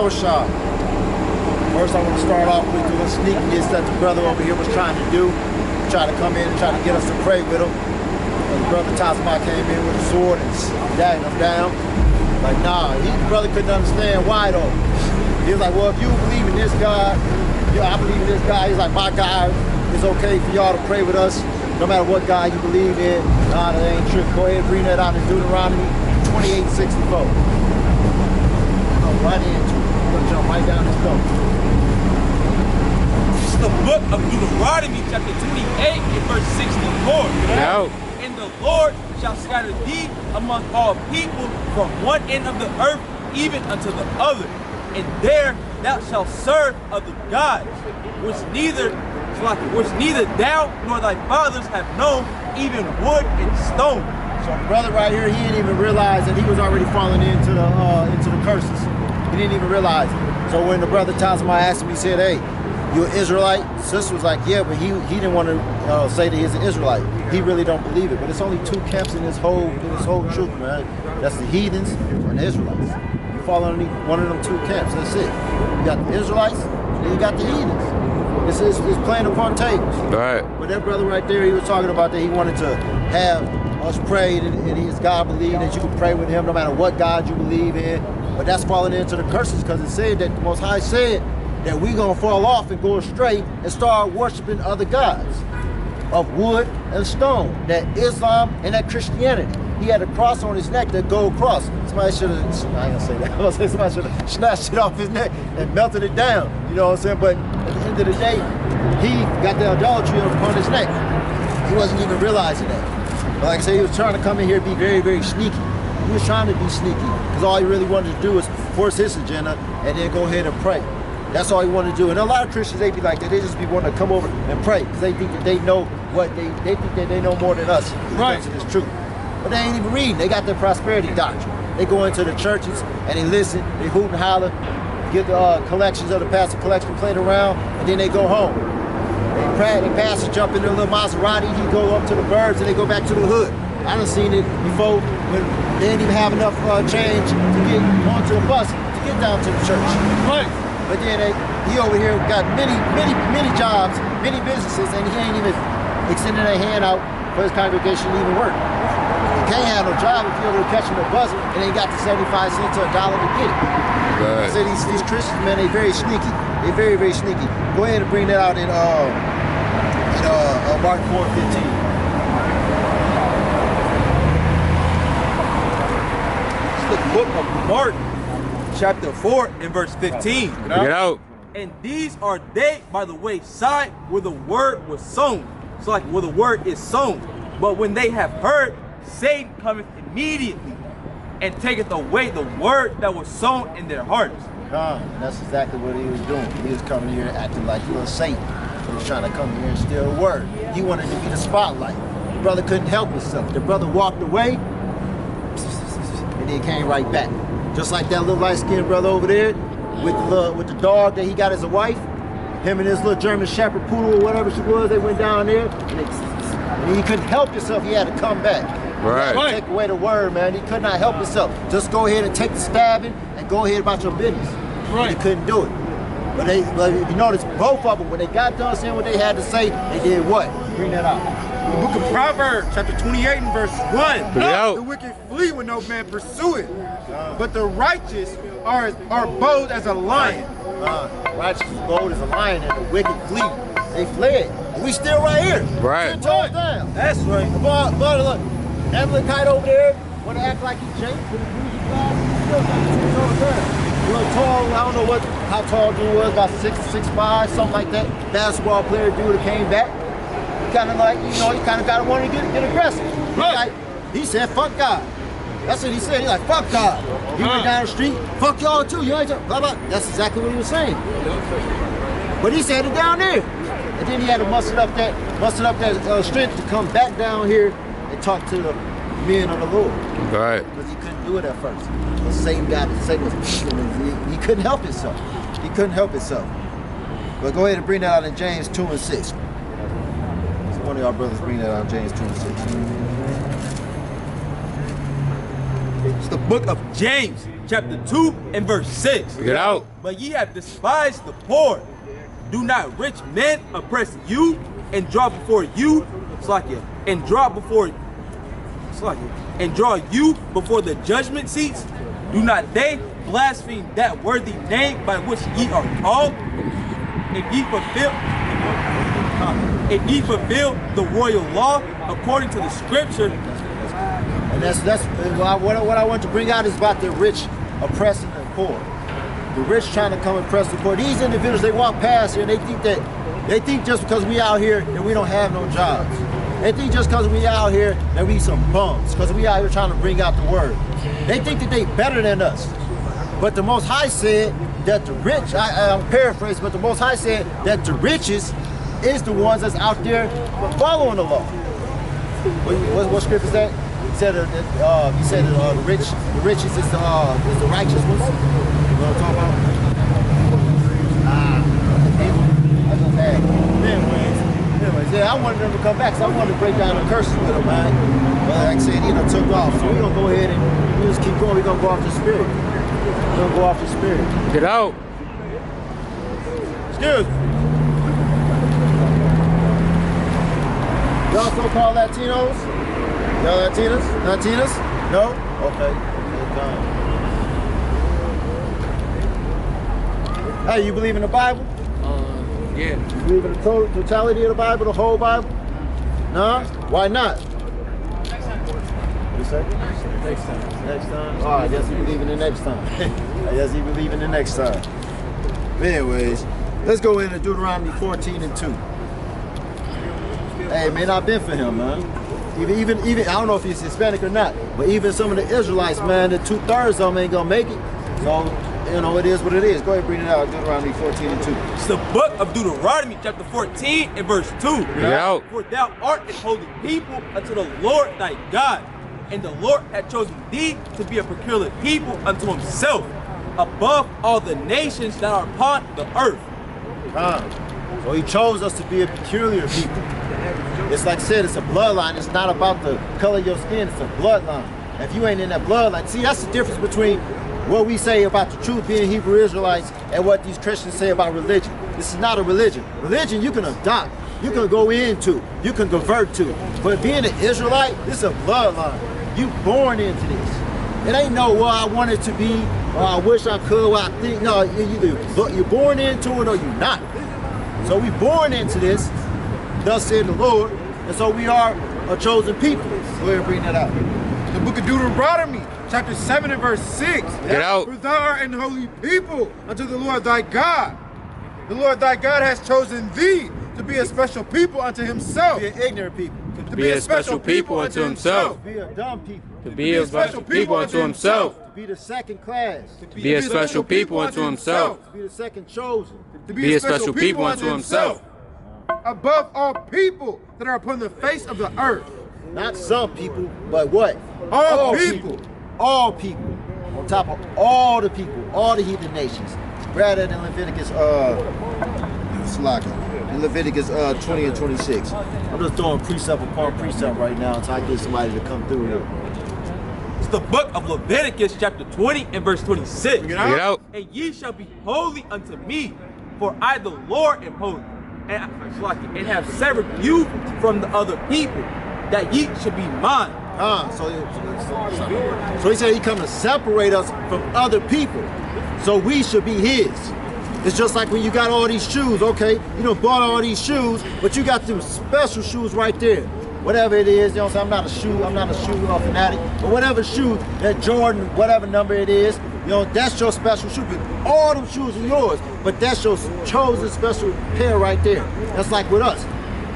Yahusha. First, I want to start off with the sneakiness that the brother over here was trying to do. Try to come in and try to get us to pray with him. And the brother Tasma came in with a sword and dagged him down. Like, nah, the brother couldn't understand why though. He was like, well, if you believe in this God, I believe in this God. He's like, my God, it's okay for y'all to pray with us, no matter what God you believe in. Nah, that ain't true. Go ahead and bring that out in Deuteronomy 28:64. Right into it. I'm gonna jump right down this door. This is the book of Deuteronomy, chapter 28, and verse 64. No. And the Lord shall scatter thee among all people from one end of the earth even unto the other. And there thou shalt serve other gods, which neither thou nor thy fathers have known, even wood and stone. So the brother right here, he didn't even realize that he was already falling into the curses. He didn't even realize it. So when the brother Tasma asked him, he said, hey, you an Israelite? Sister was like, yeah, but he didn't want to say that he's an Israelite. He really don't believe it. But it's only two camps in this whole truth, man. That's the heathens and the Israelites. You fall underneath one of them two camps. That's it. You got the Israelites, and then you got the heathens. It's playing upon tables. Right. But that brother right there, he was talking about that he wanted to have us pray, and his God believed that you could pray with him no matter what God you believe in. But that's falling into the curses, because it said that the Most High said that we gonna fall off and go astray and start worshiping other gods of wood and stone. That Islam and that Christianity. He had a cross on his neck, that gold cross. Somebody should have, I ain't gonna say that, I'm gonna say somebody should have snatched it off his neck and melted it down. You know what I'm saying? But at the end of the day, he got the idolatry upon his neck. He wasn't even realizing that. But like I said, he was trying to come in here and be very, very sneaky. He was trying to be sneaky, because all he really wanted to do was force his agenda and then go ahead and pray. That's all he wanted to do. And a lot of Christians, they be like that. They just be wanting to come over and pray, because they think that they know what they think that they know more than us when it comes to this truth. But they ain't even reading. They got their prosperity doctrine. They go into the churches and they listen, they hoot and holler, get the collections of the pastor collection plate around, and then they go home. The pastor jump in their little Maserati, he go up to the birds, and they go back to the hood. I done seen it before when they didn't even have enough change to get onto a bus to get down to the church. Right. But then he over here got many jobs, many businesses, and he ain't even extending a hand out for his congregation to even work. He can't have no job if you're over there catching a bus and ain't got the 75 cents to $1 to get it. Right. I said these Christians, man, they very sneaky. They very, very sneaky. Go ahead and bring that out in Mark 4:15. The book of Mark, chapter 4 and verse 15. Bring it out. And these are they by the wayside where the word was sown. So like where the word is sown. But when they have heard, Satan cometh immediately and taketh away the word that was sown in their hearts. That's exactly what he was doing. He was coming here acting like little Satan. He was trying to come here and steal the word. He wanted to be the spotlight. The brother couldn't help himself. The brother walked away, and then came right back. Just like that little light-skinned brother over there with the dog that he got as a wife. Him and his little German Shepherd poodle or whatever she was, they went down there, and he couldn't help himself. He had to come back. Right. He had to take away the word, man. He could not help himself. Just go ahead and take the stabbing and go ahead about your business. Right. He couldn't do it. But if you notice, both of them, when they got done saying what they had to say, they did what? Bring that out. The book of Proverbs, chapter 28 and verse 1. Bring it out. The wicked flee when no man pursue it, but the righteous are bold as a lion. Righteous is bold as a lion, and the wicked flee. They fled. And we still right here. Right. 10 toes down. That's right. But look, that little kite over there, want to act like he's Jake with his bougie glass, still got 10 toes down. A little tall, I don't know how tall dude was, about 6'5", something like that. Basketball player dude that came back. Kind of like, you know, he kind of got to want to get aggressive. He said, fuck God. That's what he said. He's like, fuck God. He went down the street, fuck y'all too. You ain't blah, blah. That's exactly what he was saying. But he said it down there. And then he had to muster up that strength to come back down here and talk to the men of the Lord. Right. Because he couldn't do it at first. The same God, Satan was, he couldn't help himself. He couldn't help himself. But go ahead and bring that out in James 2 and 6. One of y'all brothers bring that out, James 2 and 6. It's the book of James, chapter 2 and verse 6. Get out. But ye have despised the poor. Do not rich men oppress you and draw before you, and draw you before the judgment seats? Do not they blaspheme that worthy name by which ye are called? If ye fulfill the royal law according to the scripture. And that's what I want to bring out is about the rich oppressing the poor. The rich trying to come oppress the poor. These individuals, they walk past here and they think just because we out here that we don't have no jobs. They think just because we out here that we some bums, because we out here trying to bring out the word. They think that they better than us. But the Most High said that the rich, I'm paraphrasing, but the Most High said that the richest is the ones that's out there following the law. What script is that? He said that the richest is the righteous ones. You know what I'm talking about? That's a bad. Anyways, yeah, I wanted them to come back, so I wanted to break down the curses with them, man. But like I said, took off. So we're gonna go ahead and we just keep going. We're gonna go off the spirit. We're gonna go off the spirit. Get out. Excuse me. Y'all so-called Latinos? Y'all Latinas? Latinas? No? Okay. Hey, you believe in the Bible? Yeah. You believe in the totality of the Bible, the whole Bible? No? Why not? What you say? Next time. Next time? Oh, I guess you believe in the next time. I guess you believe in the next time. Anyways, let's go into Deuteronomy 14 and 2. Hey, man, I've been for him, man. Even I don't know if he's Hispanic or not, but even some of the Israelites, man, the 2/3 of them ain't gonna make it. So, it is what it is. Go ahead and bring it out, Deuteronomy 14 and 2. It's the book of Deuteronomy, chapter 14 and verse 2. Get out. For thou art a holy people unto the Lord thy God, and the Lord hath chosen thee to be a peculiar people unto himself, above all the nations that are upon the earth. So he chose us to be a peculiar people. It's like I said, it's a bloodline. It's not about the color of your skin, it's a bloodline. If you ain't in that bloodline, see, that's the difference between what we say about the truth being Hebrew Israelites and what these Christians say about religion. This is not a religion. Religion you can adopt, you can go into, you can convert to. But being an Israelite, this is a bloodline. You born into this. It ain't no, well, I want it to be, or I wish I could, well, I think. No, you're born into it or you're not. So we born into this, thus said the Lord, and so we are a chosen people. Go ahead and bring that out. The book of Deuteronomy, chapter 7 and verse 6. Get out. For thou art an holy people unto the Lord thy God. The Lord thy God has chosen thee to be a special people unto himself. To be an ignorant people. To be a special people unto himself. To be a dumb people. To be a special people unto himself. To be the second class. To be a special people unto himself. To be the second chosen. To be a special people unto himself. Above all people that are upon the face of the earth. Not some people, but what? All people. All people. On top of all the people, all the heathen nations. Rather than Leviticus, in Leviticus 20 and 26. I'm just throwing precept upon precept right now until I get somebody to come through here. It's the book of Leviticus, chapter 20 and verse 26. Get out. And ye shall be holy unto me, for I the Lord am holy, and have severed you from the other people, that ye should be mine. So he said he come to separate us from other people, so we should be his. It's just like when you got all these shoes, okay? You done bought all these shoes, but you got them special shoes right there. Whatever it is, you know what I'm saying? I'm not a shoe fanatic, but whatever shoe, that Jordan, whatever number it is, that's your special shoe. All them shoes are yours, but that's your chosen special pair right there. That's like with us.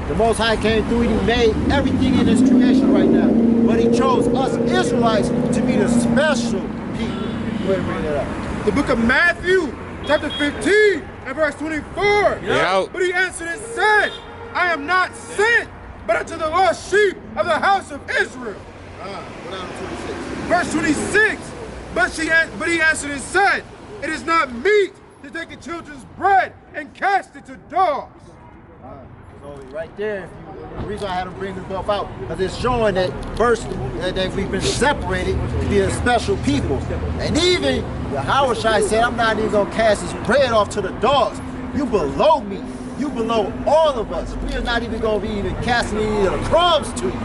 The Most High came through and he made everything in his creation right now. But he chose us Israelites to be the special people. Go ahead and bring that up. The book of Matthew, chapter 15 and verse 24. Yeah. But he answered and said, I am not sent, but unto the lost sheep of the house of Israel. Verse 26. But he answered and said, it is not meet to take the children's bread and cast it to dogs. So right there, The reason I had them bring the book out, because it's showing that first, that we've been separated to be a special people. And even Yahweh Shai said, I'm not even going to cast this bread off to the dogs. You below me. You below all of us. We are not even going to be even casting any of the crumbs to you.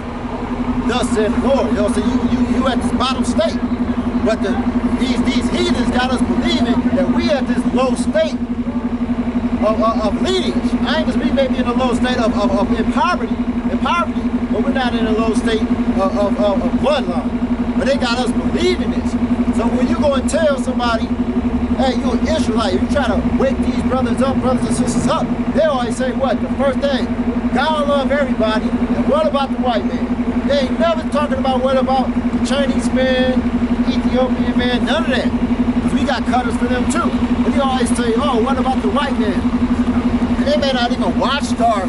Thus said the Lord. You know, so you at this bottom state. But these heathens got us believing that we at this low state of lineage. I ain't just be maybe in a low state of poverty, but we're not in a low state of bloodline. But they got us believing this. So when you go and tell somebody, hey, you an Israelite, you try to wake these brothers and sisters up, they always say what? The first thing, God love everybody, and what about the white man? They ain't never talking about what about the Chinese man, the Ethiopian man, none of that. Because we got cutters for them too. But they always say, oh, what about the white man? And they may not even watch our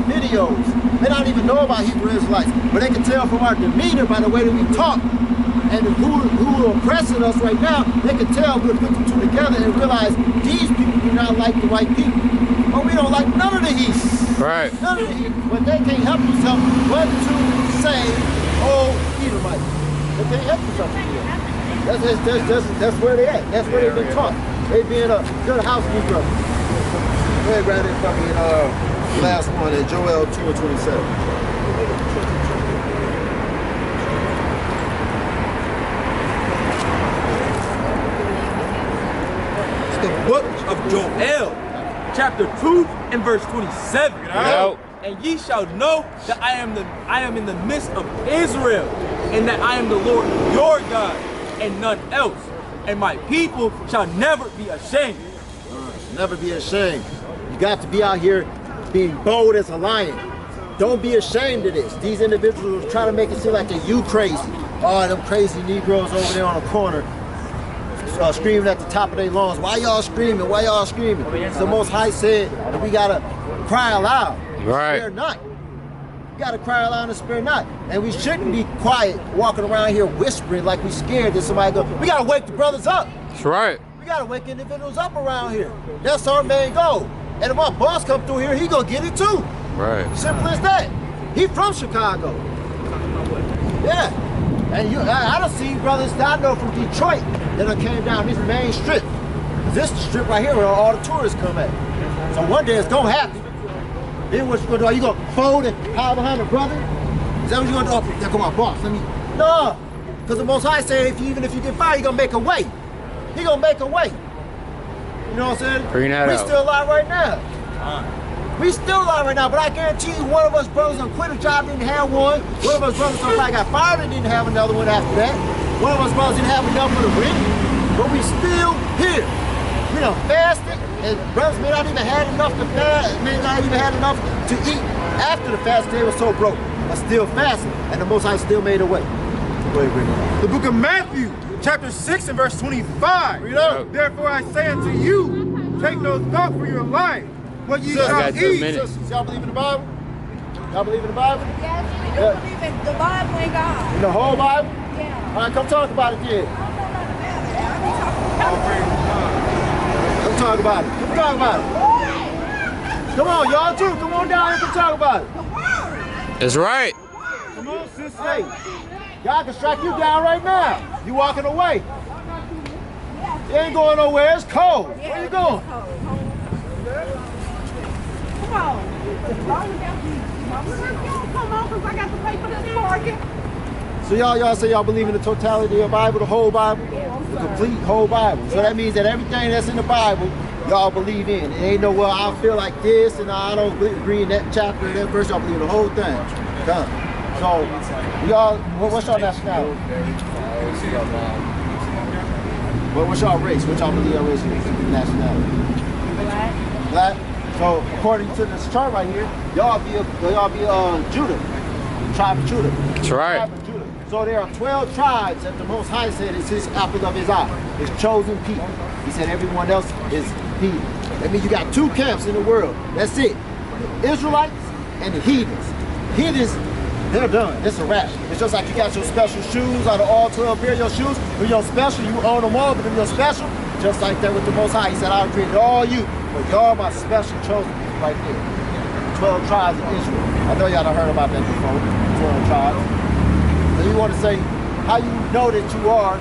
videos. They don't even know about Hebrew Israelites. But they can tell from our demeanor by the way that we talk. And who are oppressing us right now, they can tell we'll put the two together and realize these people do not like the white people. But we don't like none of the heathens. Right. None of the heathens. But they can't help themselves but to say, oh, Edomite. They can't help themselves to do that. That's where they at. That's where they've been taught. They being a good housekeeper. Go ahead, grab it from me in last one in Joel 2:27. The book of Joel, chapter 2 and verse 27. Yep. And ye shall know that I am in the midst of Israel, and that I am the Lord your God, and none else. And my people shall never be ashamed. Never be ashamed. You got to be out here being bold as a lion. Don't be ashamed of this. These individuals try to make it seem like they're you crazy. Oh, them crazy Negroes over there on the corner. Screaming at the top of their lungs. Why y'all screaming? Why y'all screaming? So the Most High said that we gotta cry aloud. Right. Spare not. We gotta cry aloud and spare not. And we shouldn't be quiet, walking around here whispering like we scared that somebody go. We gotta wake the brothers up. That's right. We gotta wake individuals up around here. That's our main goal. And if our boss come through here, he gonna get it too. Right. Simple as that. He from Chicago. Yeah. And I done seen brothers that I know from Detroit that done came down this main strip. This strip right here where all the tourists come at. So one day it's gonna happen. Then what you gonna do? Are you gonna fold and hide behind a brother? Is that what you gonna do? Oh, there come my boss. No. Because the Most High said even if you get fired, he gonna make a way. He gonna make a way. You know what I'm saying? Bring that we out. still alive right now. We still alive right now, but I guarantee you one of us brothers done quit a job, didn't have one. One of us brothers done probably got fired and didn't have another one after that. One of us brothers didn't have enough for the rent, but we still here. We done fasted, and brothers may not even had enough to fast, may not even had enough to eat after the fast. They were so broke, but still fasting, and the Most High still made a way. Go ahead, bring it on. The book of Matthew, chapter 6 and verse 25. Read up. Therefore I say unto you, take no thought for your life, what ye Sis, shall I got 2 eat. minutes. Y'all believe in the Bible? Y'all believe in the Bible? Yes, we do Yeah. believe in the Bible and God. In the whole Bible? Yeah. All right, come talk about it then. Come talk about it. Come talk about it. Come on, y'all too. Come on down here and talk about it. That's right. Come on, sis. Hey, God can strike you down right now. You walking away. You ain't going nowhere. It's cold. Where you going? Come on. Come on, because I got to pay for this parking. So y'all say y'all believe in the totality of the Bible, the whole Bible? The complete whole Bible. So that means that everything that's in the Bible, y'all believe in. It ain't no, well, I feel like this and I don't agree in that chapter and that verse. Y'all believe in the whole thing. Done. So, y'all, what's your nationality? What's y'all race? What y'all believe your race is? Nationality? Black. Black? So, according to this chart right here, y'all be Judah. Tribe of Judah. That's right. Tribe of Judah. So there are 12 tribes that the Most High said is his apple of his eye, his chosen people. He said everyone else is heathen. That means you got 2 camps in the world. That's it. The Israelites and the heathens. Heathens, they're done. It's a wrap. It's just like you got your special shoes out of all 12 pair of your shoes. When you're special, you own them all, but when you're special, just like that with the Most High. He said, I created all you, but y'all my special chosen people right there. 12 tribes of Israel. I know y'all done heard about that before, 12 tribes. So you want to say how you know that you are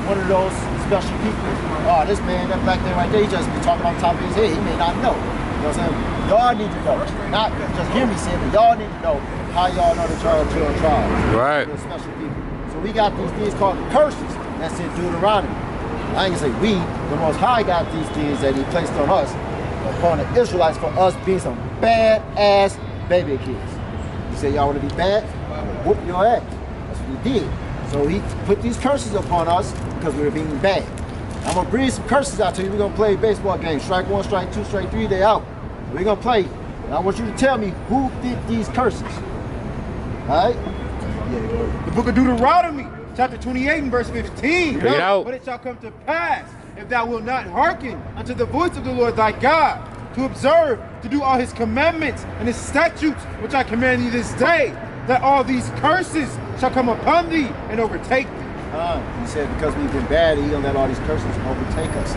one of those special people. Oh, this man, that black man right there, he just be talking on top of his head. He may not know. You know what I'm saying? Y'all need to know. Not just hear me say it, but y'all need to know how y'all know that y'all are 12 tribes. Right. You're special people. So we got these things called the curses. That's in Deuteronomy. I ain't gonna say we, the Most High got these things that he placed on us, upon the Israelites for us being some bad-ass baby kids. He said, y'all wanna be bad? I'm gonna whoop your ass. That's what he did. So he put these curses upon us because we were being bad. I'm gonna bring some curses out to you. We're gonna play a baseball game. Strike one, strike two, strike three, they out. We're gonna play. And I want you to tell me who fit these curses. All right? The book of Deuteronomy, chapter 28 and verse 15. Bring it out. But it shall come to pass, if thou wilt not hearken unto the voice of the Lord thy God, to observe, to do all his commandments and his statutes, which I command thee this day, that all these curses shall come upon thee and overtake thee. He said because we've been bad, he gonna let all these curses overtake us.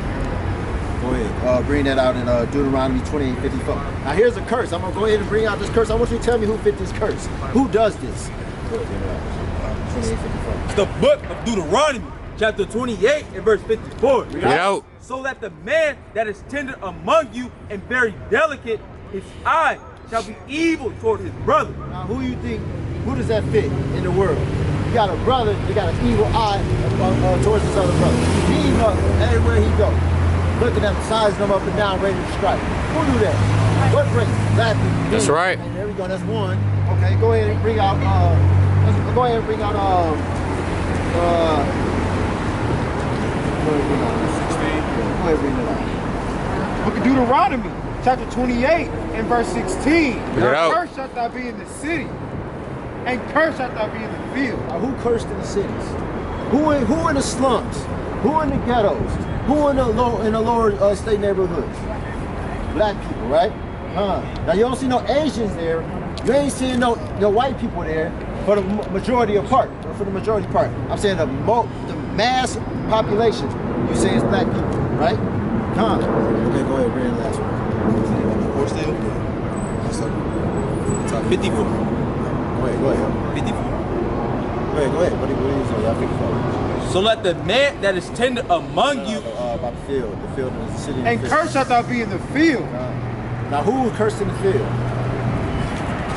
Go ahead. Bring that out in Deuteronomy 28:54. Now here's a curse. I'm gonna go ahead and bring out this curse. I want you to tell me who fit this curse. Who does this? 28:54. It's the book of Deuteronomy, chapter 28 and verse 54. Bring it out. So that the man that is tender among you and very delicate, his eye shall be evil toward his brother. Now who does that fit in the world? You got a brother, you got an evil eye towards his other brother. He everywhere he goes, looking at them, sizing them up and down, ready to strike. Who do that? What race? Black people. That's right. And there we go, that's one. Okay, go ahead and bring out, go ahead and bring out, Book of Deuteronomy, chapter 28 and verse 16. Bring it out. Cursed shalt thou be in the city, and cursed shalt thou be in the field. Now, who cursed in the cities? Who in the slums? Who in the ghettos? Who in the lower state neighborhoods? Black people, right? Now you don't see no Asians there. You ain't seeing no white people there for the majority part. For the majority part, I'm saying the mass population. You say it's black people, right? Okay, go ahead, bring the last one. Or still? It's 54. Go ahead. 54. Go ahead. What do you say? Y'all 54. So let the man that is tender among you. About the field is the city. And cursed shalt thou be in the field. Now who was cursed in the field?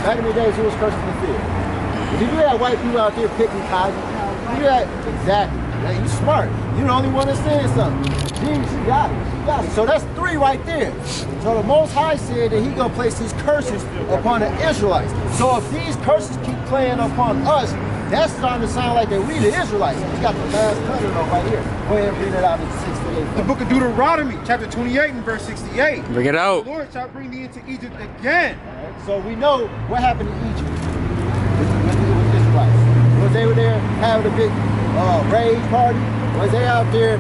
Back in the days, who was cursed in the field? Did you have white people out there picking cotton? You had, exactly. Yeah, you smart. You're the only one that's saying something. Jeez, you got it. So that's three right there. So the Most High said that he gonna place these curses upon the Israelites. So if these curses keep playing upon us, that's starting to sound like that we the Israelites. We got the last covenant right here. Go ahead and bring it out in 68. The book of Deuteronomy, chapter 28 and verse 68.Ring it out. The Lord shall bring thee into Egypt again. Right, so we know what happened in Egypt with the Israelites. Was they were there having a big rage party? Was they out there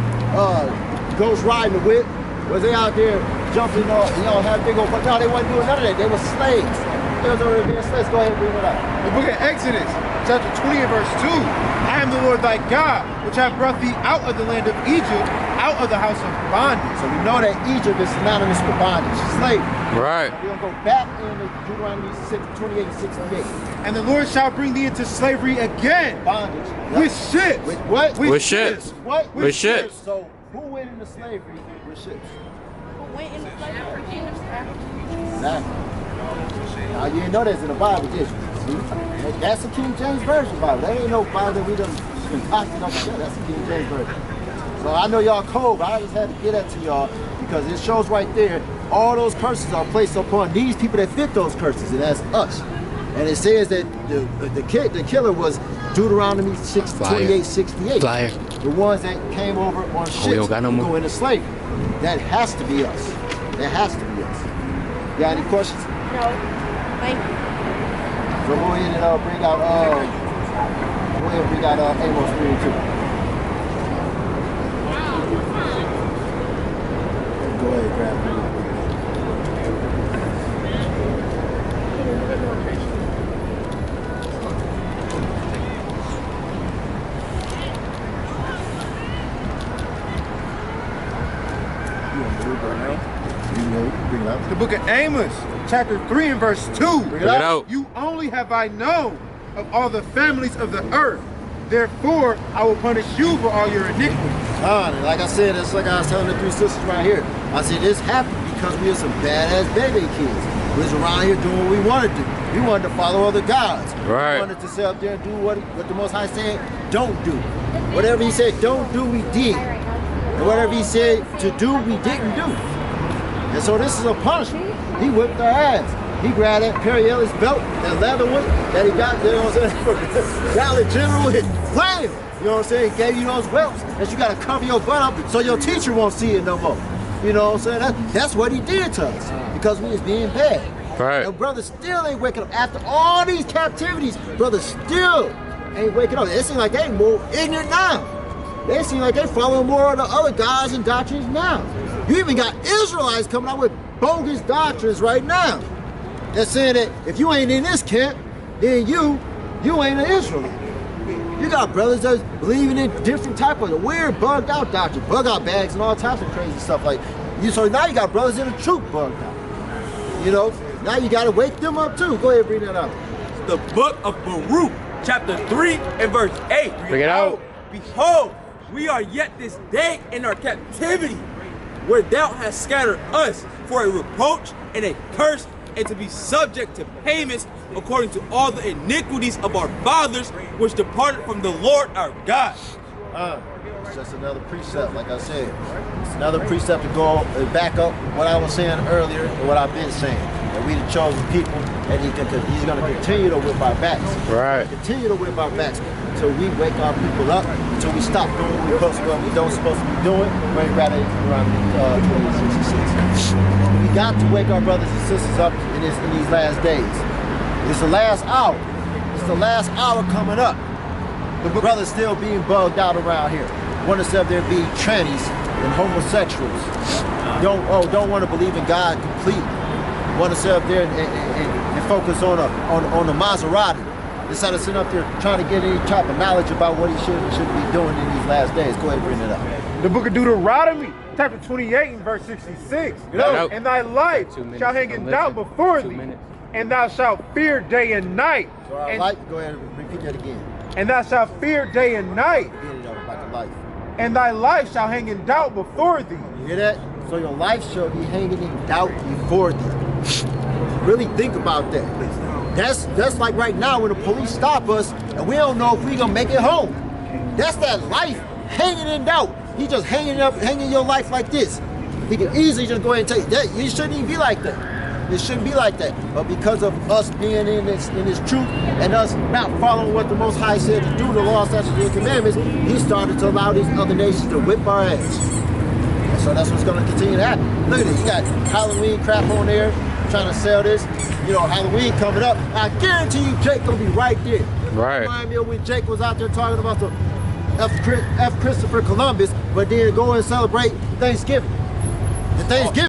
ghost riding the whip? Was they out there jumping having big old, but no, they wasn't doing none of that. They were slaves. They was already being slaves. Go ahead and bring it out. The book of Exodus, chapter 20 and verse 2. I am the Lord thy God, which have brought thee out of the land of Egypt, out of the house of bondage. So we know that Egypt is synonymous with bondage, slavery. Right. We're going to go back into Deuteronomy 28 and 68. And the Lord shall bring thee into slavery again. Bondage. With ships. With what? With ships. What? With ships. So who went into slavery with ships? Who went into slavery? Exactly. Now you didn't know that's in the Bible, did you? See? That's the King James Version Bible. That ain't no Bible that we done concocted up together. That's the King James Version. So I know y'all cold, but I just had to get that to y'all because it shows right there all those curses are placed upon these people that fit those curses, and that's us. And it says that the killer was Deuteronomy 28:68. Flyer. The ones that came over on ships got no to more. go into slavery. That has to be us. That has to be us. You got any questions? No. Thank you. So go ahead and bring out Amos 3 and 2. Go ahead, grab it. The book of Amos, chapter 3 and verse 2. Bring it out. You only have I known of all the families of the earth. Therefore, I will punish you for all your iniquities. And like I said, it's like I was telling the three sisters right here. I said this happened because we were some badass baby kids. We was around here doing what we wanted to do. We wanted to follow other gods. Right. We wanted to sit up there and do what the Most High said, don't do. Whatever he said, don't do, we did. And whatever he said to do, we didn't do. And so this is a punishment. He whipped our ass. He grabbed that Perry Ellis belt, that leather one that he got, you know what I'm saying, from the Valley General, and wham! You know what I'm saying? He gave you those belts that you got to cover your butt up so your teacher won't see it no more. You know what I'm saying? That's what he did to us because we was being bad. Right. And brothers still ain't waking up. After all these captivities, brothers still ain't waking up. It seems like they more ignorant now. They seem like they following more of the other gods and doctrines now. You even got Israelites coming out with bogus doctrines right now. They're saying that if you ain't in this camp, then you ain't an Israelite. You got brothers that's believing in different type of weird bugged out doctrine, bug out bags and all types of crazy stuff like you. So now you got brothers in the truth bugged out. You know, now you got to wake them up too. Go ahead, bring that out. The book of Baruch, chapter 3 and verse 8. Bring it out. Behold, we are yet this day in our captivity, where thou hast scattered us for a reproach and a curse, and to be subject to payments according to all the iniquities of our fathers, which departed from the Lord our God. It's just another precept, like I said. It's another precept to go and back up what I was saying earlier and what I've been saying. That we the chosen people, and he's going to continue to whip our backs. Right. Continue to whip our backs until we wake our people up, until we stop doing what we don't supposed to be doing. We're rather around 2066. We got to wake our brothers and sisters up in these last days. It's the last hour. It's the last hour coming up. The brothers still being bugged out around here. Want to say there be trannies and homosexuals. Don't want to believe in God completely. Want to sit up there and focus on the Maserati. Instead of sitting up there trying to get any type of knowledge about what he should and shouldn't be doing in these last days. Go ahead and bring it up. The book of Deuteronomy, chapter 28 and verse 66. Nope. And thy life shall hang in doubt before thee, and thou shalt fear day and night. So go ahead and repeat that again. And thou shalt fear day and night, Get it up about the life. and thy life shall hang in doubt before thee. You hear that? So your life shall be hanging in doubt before thee. Really think about that. That's like right now when the police stop us and we don't know if we gonna make it home. That's that life hanging in doubt. He just hanging your life like this. He can easily just go ahead and take that. It shouldn't even be like that. It shouldn't be like that. But because of us being in this truth and us not following what the Most High said to do, the law, statutes, and commandments, he started to allow these other nations to whip our ass. And so that's what's going to continue to happen. Look at this. You got Halloween crap on there trying to sell this. You know, Halloween coming up. I guarantee you Jake going to be right there. Right. Remind me of when Jake was out there talking about the F. Christopher Columbus, but then go and celebrate Thanksgiving. The Thanksgiving.